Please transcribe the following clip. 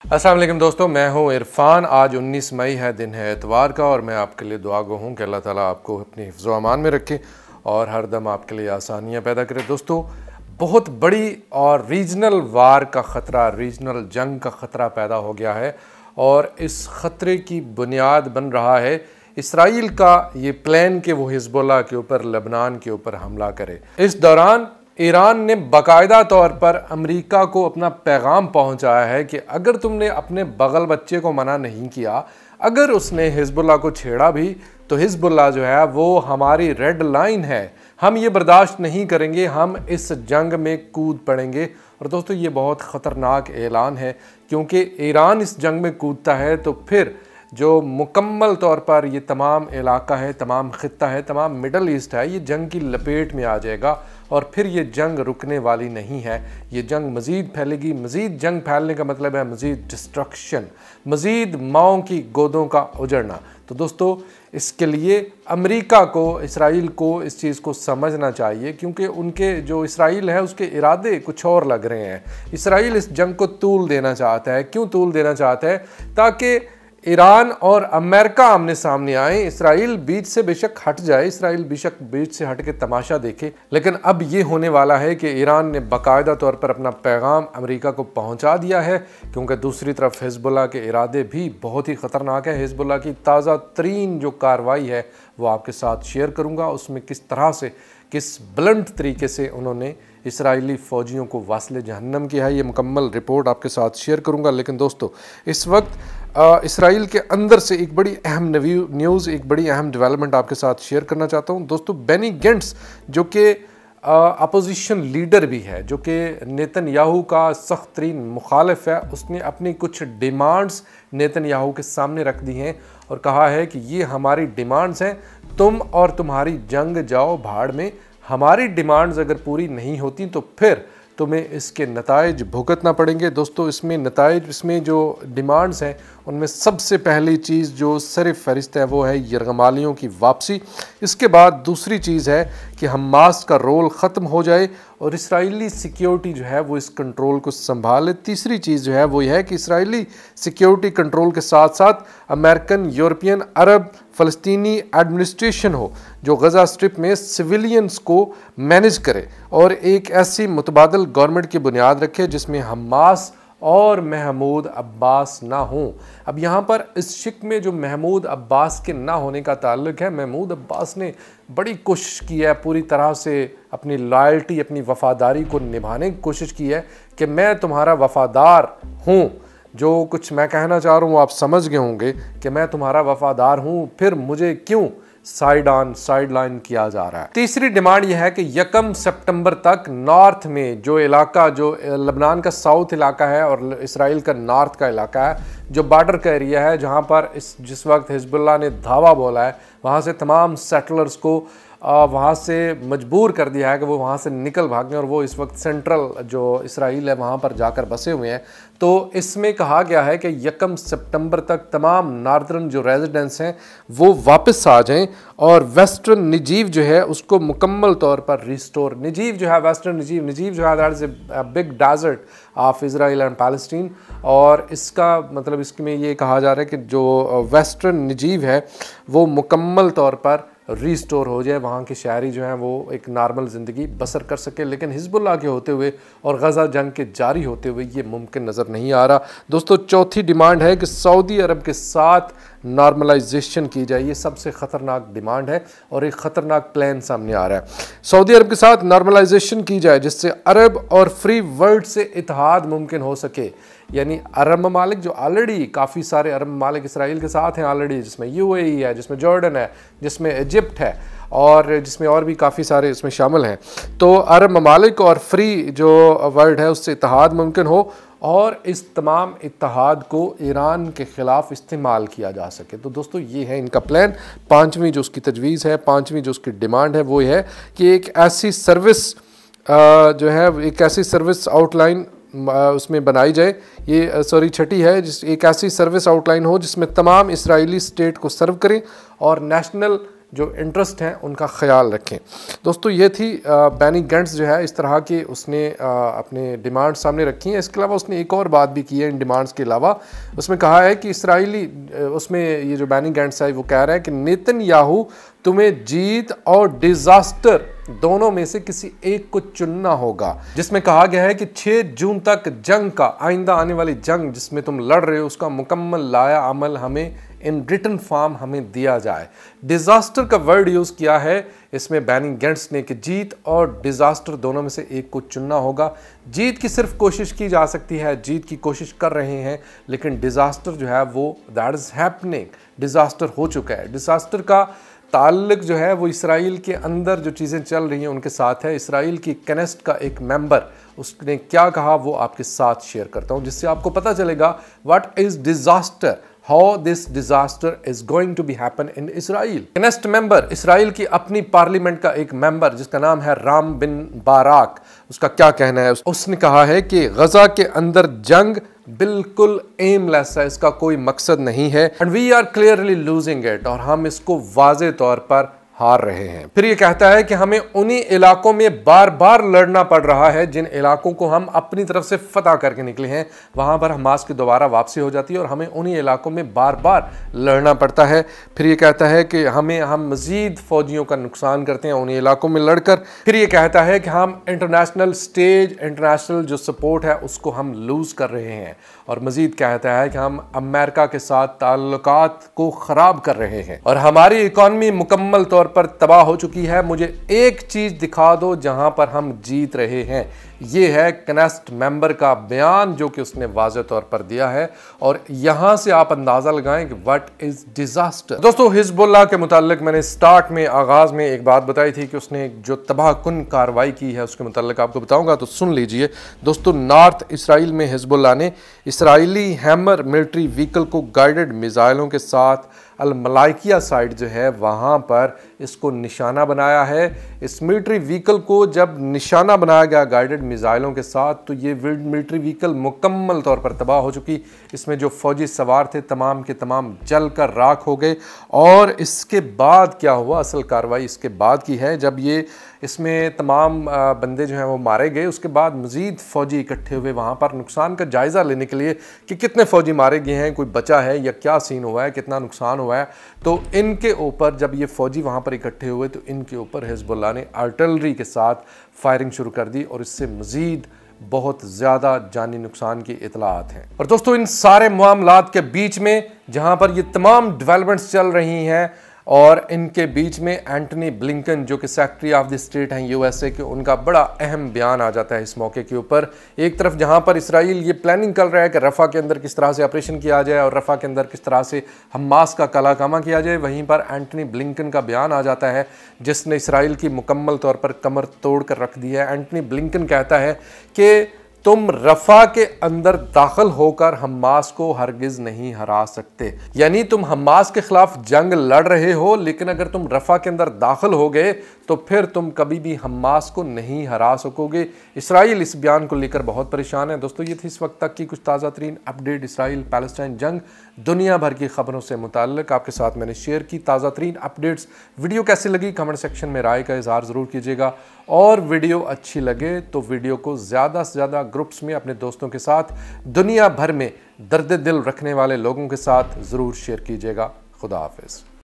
अस्सलाम वालेकुम दोस्तों, मैं हूं इरफान। आज 19 मई है, दिन है एतवार का, और मैं आपके लिए दुआ गो हूं कि अल्लाह ताला आपको अपनी हिफ्ज़ व अमान में रखे और हर दम आपके लिए आसानियां पैदा करे। दोस्तों, बहुत बड़ी और रीजनल वार का ख़तरा, रीजनल जंग का ख़तरा पैदा हो गया है और इस ख़तरे की बुनियाद बन रहा है इसराइल का ये प्लान कि वो हिज़्बुल्लाह के ऊपर, लेबनान के ऊपर हमला करे। इस दौरान ईरान ने बाकायदा तौर पर अमेरिका को अपना पैगाम पहुंचाया है कि अगर तुमने अपने बगल बच्चे को मना नहीं किया, अगर उसने हिज़्बुल्लाह को छेड़ा भी, तो हिज़्बुल्लाह जो है वो हमारी रेड लाइन है, हम ये बर्दाश्त नहीं करेंगे, हम इस जंग में कूद पड़ेंगे। और दोस्तों, ये बहुत ख़तरनाक ऐलान है, क्योंकि ईरान इस जंग में कूदता है तो फिर जो मुकम्मल तौर पर ये तमाम इलाका है, तमाम ख़ित्ता है, तमाम मिडल ईस्ट है, ये जंग की लपेट में आ जाएगा और फिर ये जंग रुकने वाली नहीं है। ये जंग मज़ीद फैलेगी। मज़ीद जंग फैलने का मतलब है मज़ीद डिस्ट्रक्शन, मज़ीद माओं की गोदों का उजड़ना। तो दोस्तों, इसके लिए अमेरिका को, इसराइल को इस चीज़ को समझना चाहिए, क्योंकि उनके जो इसराइल है उसके इरादे कुछ और लग रहे हैं। इसराइल इस जंग को तूल देना चाहता है। क्यों तूल देना चाहता है? ताकि ईरान और अमेरिका आमने सामने आए। इसराइल बीच से बेशक हट जाए, इसराइल बेशक बीच से हट के तमाशा देखे, लेकिन अब ये होने वाला है कि ईरान ने बाकायदा तौर पर अपना पैगाम अमेरिका को पहुंचा दिया है, क्योंकि दूसरी तरफ हिज़्बुल्लाह के इरादे भी बहुत ही ख़तरनाक है। हिज़्बुल्लाह की ताज़ा तरीन जो कार्रवाई है वो आपके साथ शेयर करूँगा। उसमें किस तरह से, किस ब्लंट तरीके से उन्होंने इसराइली फ़ौजियों को वास्ले जहन्नम किया है, ये मुकम्मल रिपोर्ट आपके साथ शेयर करूंगा। लेकिन दोस्तों, इस वक्त इसराइल के अंदर से एक बड़ी अहम न्यूज़, एक बड़ी अहम डेवलपमेंट आपके साथ शेयर करना चाहता हूं। दोस्तों, बेनी गेंट्स जो कि अपोजिशन लीडर भी है, जो कि नेतन्याहू का सख्त तरीन मुखालिफ है, उसने अपनी कुछ डिमांड्स नेतन्याहू के सामने रख दी हैं और कहा है कि ये हमारी डिमांड्स हैं, तुम और तुम्हारी जंग जाओ भाड़ में। हमारी डिमांड्स अगर पूरी नहीं होती तो फिर तुम्हें इसके नताइज भुगतना पड़ेंगे। दोस्तों, इसमें नताइज, इसमें जो डिमांड्स हैं उनमें सबसे पहली चीज़ जो सर फहरिस्त है वो है यरगमालियों की वापसी। इसके बाद दूसरी चीज़ है कि हमास का रोल ख़त्म हो जाए और इसराइली सिक्योरिटी जो है वो इस कंट्रोल को संभाले। तीसरी चीज़ जो है वो यह है कि इसराइली सिक्योरिटी कंट्रोल के साथ साथ अमेरिकन, यूरोपियन, अरब, फ़लस्तीनी एडमिनिस्ट्रेशन हो जो गज़ा स्ट्रिप में सिविलियंस को मैनेज करे और एक ऐसी मुतबादल गवर्नमेंट की बुनियाद रखे जिसमें हमास और महमूद अब्बास ना हों। अब यहाँ पर इस शिक में जो महमूद अब्बास के ना होने का ताल्लुक है, महमूद अब्बास ने बड़ी कोशिश की है, पूरी तरह से अपनी लॉयल्टी, अपनी वफ़ादारी को निभाने की कोशिश की है कि मैं तुम्हारा वफ़ादार हूँ। जो कुछ मैं कहना चाह रहा हूँ आप समझ गए होंगे कि मैं तुम्हारा वफ़ादार हूँ, फिर मुझे क्यों साइड लाइन किया जा रहा है। तीसरी डिमांड यह है कि 1 सितंबर तक नॉर्थ में जो इलाका, जो लेबनान का साउथ इलाका है और इसराइल का नॉर्थ का इलाका है, जो बॉर्डर का एरिया है, जहां पर जिस वक्त हिज़्बुल्लाह ने धावा बोला है, वहां से तमाम सेटलर्स को वहाँ से मजबूर कर दिया है कि वो वहाँ से निकल भागें और वो इस वक्त सेंट्रल जो इसराइल है वहाँ पर जाकर बसे हुए हैं। तो इसमें कहा गया है कि 1 सितंबर तक तमाम नॉर्दर्न जो रेजिडेंट्स हैं वो वापस आ जाएं और वेस्टर्न निजीव जो है उसको मुकम्मल तौर पर रिस्टोर। निजीव जो है, वेस्टर्न निजीव जो है, that is a big desert of Israel and Palestine. और इसका मतलब इसमें ये कहा जा रहा है कि जो वेस्टर्न निजीव है वो मुकम्मल तौर पर रीस्टोर हो जाए, वहाँ के शहरी जो हैं वो एक नॉर्मल ज़िंदगी बसर कर सके। लेकिन हिज़्बुल्लाह के होते हुए और गज़ा जंग के जारी होते हुए ये मुमकिन नज़र नहीं आ रहा। दोस्तों, चौथी डिमांड है कि सऊदी अरब के साथ नॉर्मलाइजेशन की जाए। ये सबसे ख़तरनाक डिमांड है और एक ख़तरनाक प्लान सामने आ रहा है। सऊदी अरब के साथ नॉर्मलाइजेशन की जाए जिससे अरब और फ्री वर्ल्ड से इत्तेहाद मुमकिन हो सके। यानी अरब ममालिक जो ऑलरेडी, काफ़ी सारे अरब ममालिक इसराइल के साथ हैं ऑलरेडी, जिसमें यूएई है, जिसमें जॉर्डन है, जिसमें इजिप्ट है और जिसमें और भी काफ़ी सारे इसमें शामिल हैं। तो अरब ममालिक और फ्री जो वर्ल्ड है उससे इत्तेहाद मुमकिन हो और इस तमाम इत्तेहाद को ईरान के ख़िलाफ़ इस्तेमाल किया जा सके। तो दोस्तों, ये है इनका प्लान। पाँचवीं जो उसकी तजवीज़ है, पाँचवीं जो उसकी डिमांड है वो है कि एक ऐसी सर्विस जो है, एक ऐसी सर्विस आउटलाइन उसमें बनाई जाए। ये छठी है, जिस एक ऐसी सर्विस आउटलाइन हो जिसमें तमाम इसराइली स्टेट को सर्व करें और नेशनल जो इंटरेस्ट हैं उनका ख्याल रखें। दोस्तों ये थी बेनी गैंट्स जो है इस तरह के उसने अपने डिमांड सामने रखी हैं। इसके अलावा उसने एक और बात भी की है इन डिमांड्स के अलावा। उसमें कहा है कि इसराइली उसमें ये जो बेनी गैंट्स है वो कह रहा है कि नेतन्याहू तुम्हें जीत और डिजास्टर दोनों में से किसी एक को चुनना होगा, जिसमें कहा गया है कि 6 जून तक जंग का आइंदा आने वाली जंग जिसमें तुम लड़ रहे हो उसका मुकम्मल लाया अमल हमें इन रिटन फॉर्म हमें दिया जाए। डिजास्टर का वर्ड यूज किया है इसमें बेनी गैंट्स ने कि जीत और डिजास्टर दोनों में से एक को चुनना होगा। जीत की सिर्फ कोशिश की जा सकती है, जीत की कोशिश कर रहे हैं, लेकिन डिजास्टर जो है वो दैट इज हैपनिंग, डिजास्टर हो चुका है। डिजास्टर का ताल्लुक जो है वो इसराइल के अंदर जो चीज़ें चल रही हैं उनके साथ है। इसराइल की कनेस्ट का एक मेंबर उसने क्या कहा वो आपके साथ शेयर करता हूं, जिससे आपको पता चलेगा what is disaster, how this disaster is going to be happen in Israel. Knesset member, Israel की अपनी पार्लियामेंट का एक मेंबर जिसका नाम है राम बिन बाराक, उसका क्या कहना है? उसने कहा है कि गजा के अंदर जंग बिल्कुल एमलेस है, इसका कोई मकसद नहीं है, and we are clearly losing it, और हम इसको वाज़े तौर पर हार रहे हैं। फिर ये कहता है कि हमें उन्हीं इलाकों में बार बार लड़ना पड़ रहा है जिन इलाकों को हम अपनी तरफ से फतह करके निकले हैं, वहां पर हमास की दोबारा वापसी हो जाती है और हमें उन्हीं इलाकों में बार बार लड़ना पड़ता है। फिर ये कहता है कि हम मजीद फौजियों का नुकसान करते हैं उन्हीं इलाकों में लड़कर। फिर ये कहता है कि हम इंटरनेशनल स्टेज, इंटरनेशनल जो सपोर्ट है उसको हम लूज कर रहे हैं, और मजीद कहता है कि हम अमेरिका के साथ ताल्लुकात को खराब कर रहे हैं और हमारी इकॉनमी मुकम्मल तौर पर तबाह हो चुकी है। मुझे एक चीज दिखा दो जहां पर हम जीत रहे हैं। ये है कनेस्ट मेंबर का बयान जो कि उसने वाज़े तौर पर दिया है, और यहां से आप अंदाजा लगाएं कि व्हाट इज डिजास्टर। दोस्तों हिजबुल्लाह के मुताल्लिक मैंने स्टार्ट में आगाज में एक बात बताई थी कि उसने जो तबाहकुन कार्रवाई की है उसके मुताल्लिक आपको बताऊंगा, तो सुन लीजिए। दोस्तों नॉर्थ इसराइल में हिजबुल्लाह ने इसराइली हैमर मिलिट्री व्हीकल को गाइडेड मिसाइलों के साथ अल मलाइकिया साइट जो है वहाँ पर इसको निशाना बनाया है। इस मिलिट्री व्हीकल को जब निशाना बनाया गया गाइडेड मिसाइलों के साथ, तो ये मिलिट्री व्हीकल मुकम्मल तौर पर तबाह हो चुकी। इसमें जो फौजी सवार थे तमाम के तमाम जल कर राख हो गए। और इसके बाद क्या हुआ, असल कार्रवाई इसके बाद की है, जब ये इसमें तमाम बंदे जो हैं वो मारे गए। उसके बाद मज़ीद फ़ौजी इकट्ठे हुए वहाँ पर नुकसान का जायज़ा लेने के लिए कि कितने फ़ौजी मारे गए हैं, कोई बचा है या क्या सीन हुआ है, कितना नुकसान हुआ है। तो इनके ऊपर जब ये फ़ौजी वहाँ पर इकट्ठे हुए तो इनके ऊपर हिजबुल्लाह ने आर्टिलरी के साथ फायरिंग शुरू कर दी, और इससे मज़ीद बहुत ज़्यादा जानी नुकसान की इतलात हैं। और दोस्तों इन सारे मामलात के बीच में जहाँ पर ये तमाम डेवलपमेंट्स चल रही हैं, और इनके बीच में एंटनी ब्लिंकन जो कि सेक्रेटरी ऑफ द स्टेट हैं यूएसए के, उनका बड़ा अहम बयान आ जाता है इस मौके के ऊपर। एक तरफ जहां पर इसराइल ये प्लानिंग कर रहा है कि रफ़ा के अंदर किस तरह से ऑपरेशन किया जाए और रफ़ा के अंदर किस तरह से हमास का कलाकामा किया जाए, वहीं पर एंटनी ब्लिंकन का बयान आ जाता है जिसने इसराइल की मुकम्मल तौर पर कमर तोड़ कर रख दी है। एंटनी ब्लिंकन कहता है कि तुम रफ़ा के अंदर दाखिल होकर हमास को हरगिज नहीं हरा सकते, यानी तुम हमास के खिलाफ जंग लड़ रहे हो, लेकिन अगर तुम रफ़ा के अंदर दाखिल हो गए तो फिर तुम कभी भी हमास को नहीं हरा सकोगे। इसराइल इस बयान को लेकर बहुत परेशान है। दोस्तों ये थी इस वक्त तक की कुछ ताज़ा तरीन अपडेट इसराइल पैलेस्टाइन जंग दुनिया भर की खबरों से मुताल्लिक आपके साथ मैंने शेयर की ताज़ा तरीन अपडेट्स। वीडियो कैसी लगी कमेंट सेक्शन में राय का इजहार ज़रूर कीजिएगा, और वीडियो अच्छी लगे तो वीडियो को ज़्यादा से ज़्यादा ग्रुप्स में अपने दोस्तों के साथ, दुनिया भर में दर्द दिल रखने वाले लोगों के साथ ज़रूर शेयर कीजिएगा। खुदा हाफिज़।